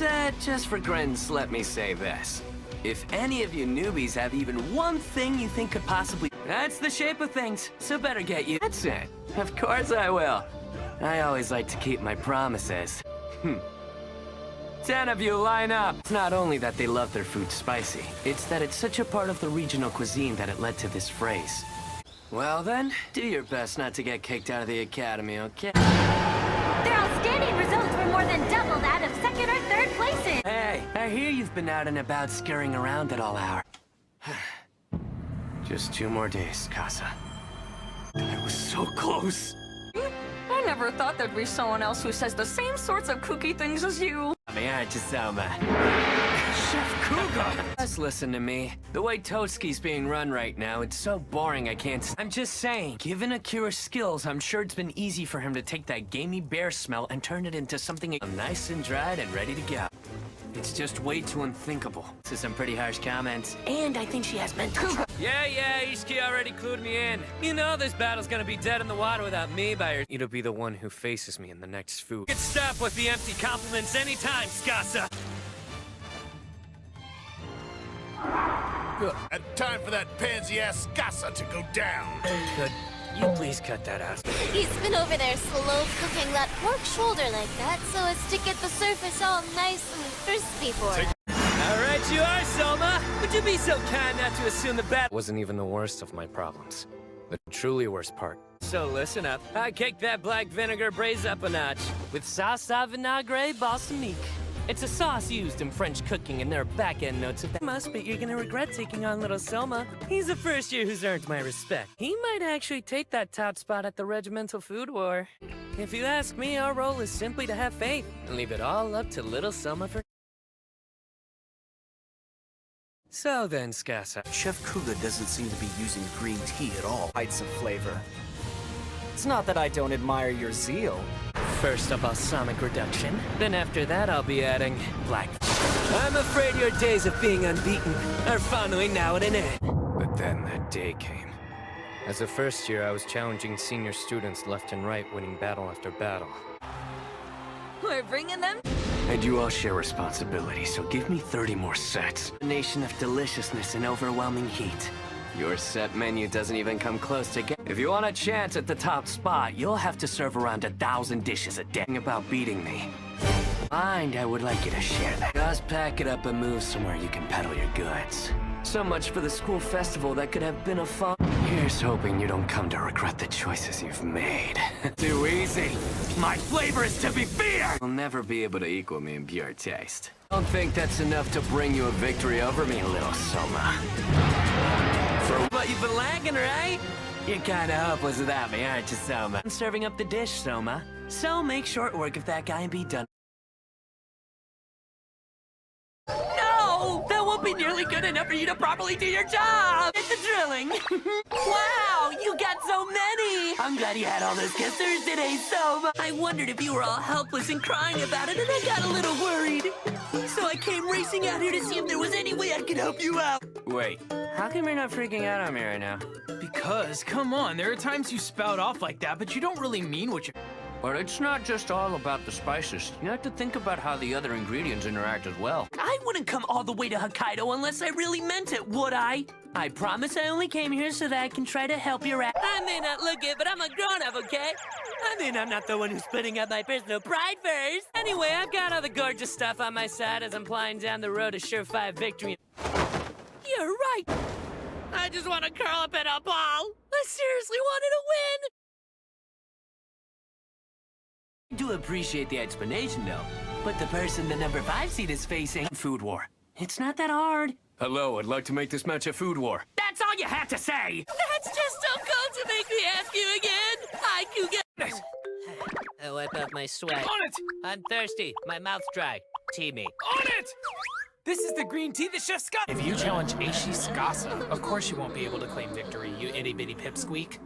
said, just for grins, let me say this. If any of you newbies have even one thing you think could possibly... That's the shape of things, so better get you... That's it. Of course I will. I always like to keep my promises. 10 of you line up. It's not only that they love their food spicy, it's that it's such a part of the regional cuisine that it led to this phrase. Well then, do your best not to get kicked out of the academy, okay? Their outstanding results were more than double that of second or third places. Hey, I hear you've been out and about scurrying around at all hour. Just 2 more days, Casa. I was so close. I never thought there'd be someone else who says the same sorts of kooky things as you. I mean, aren't you, Selma? Chef KUGA! Just listen to me. The way Totsuki's being run right now, it's so boring I can't... I'm just saying, given Akira's skills, I'm sure it's been easy for him to take that gamey bear smell and turn it into something nice and dried and ready to go. It's just way too unthinkable. This is some pretty harsh comments. And I think she has mental... Yeah, Ishiki already clued me in. You know this battle's gonna be dead in the water without me by her... It'll be the one who faces me in the next food. Get stop with the empty compliments anytime, Skasa! And time for that pansy-ass Skasa to go down. Could you please cut that out? He's been over there slow cooking that pork shoulder like that so as to get the surface all nice and crispy for him. All right, you are, Selma. Would you be so kind not to assume the battle wasn't even the worst of my problems? The truly worst part. So listen up. I kicked that black vinegar braise up a notch with sauce à vinaigre balsamique. It's a sauce used in French cooking, and there are back-end notes of that. But you're gonna regret taking on little Selma. He's the first year who's earned my respect. He might actually take that top spot at the regimental food war. If you ask me, our role is simply to have faith and leave it all up to little Selma for... So then, Skasa. Chef KUGA doesn't seem to be using green tea at all. Bites of flavor. It's not that I don't admire your zeal. First a balsamic reduction, then after that I'll be adding black. I'm afraid your days of being unbeaten are finally now at an end. But then that day came. As a first year, I was challenging senior students left and right, winning battle after battle. We're bringing them? And you all share responsibility, so give me 30 more sets. A nation of deliciousness and overwhelming heat. Your set menu doesn't even come close to get... If you want a chance at the top spot, you'll have to serve around 1,000 dishes a day. About beating me. Mind, I would like you to share that. Just pack it up and move somewhere you can peddle your goods. So much for the school festival that could have been a fun... Here's hoping you don't come to regret the choices you've made. Too easy. My flavor is to be feared! You'll never be able to equal me in pure taste. Don't think that's enough to bring you a victory over me, little Soma. But you've been lagging, right? You're kinda hopeless without me, aren't you, Soma? I'm serving up the dish, Soma. So make short work of that guy and be done. No! That won't be nearly good enough for you to properly do your job! Get the drilling! Wow! You got so many! I'm glad you had all those kissers today, Soma! I wondered if you were all helpless and crying about it, and I got a little worried. So I came racing out here to see if there was any way I could help you out. Wait, how come you're not freaking out on me right now? Because, come on, there are times you spout off like that, but you don't really mean what you're... But it's not just all about the spices. You have to think about how the other ingredients interact as well. I wouldn't come all the way to Hokkaido unless I really meant it, would I? I promise I only came here so that I can try to help your ass. I may not look it, but I'm a grown-up, okay? I mean, I'm not the one who's putting up my personal pride first. Anyway, I've got all the gorgeous stuff on my side as I'm flying down the road to surefire victory. You're right. I just want to curl up in a ball. I seriously wanted to win. I do appreciate the explanation, though. But the person the number 5 seed is facing... Food war. It's not that hard. Hello, I'd like to make this match a food war. That's all you have to say! That's just so cold to make me ask you again! Hi, KUGA! I wipe off my sweat. On it! I'm thirsty. My mouth's dry. Tea me. On it! This is the green tea that Chef Scott... If you challenge Eishi Skasa, of course you won't be able to claim victory, you itty-bitty pipsqueak.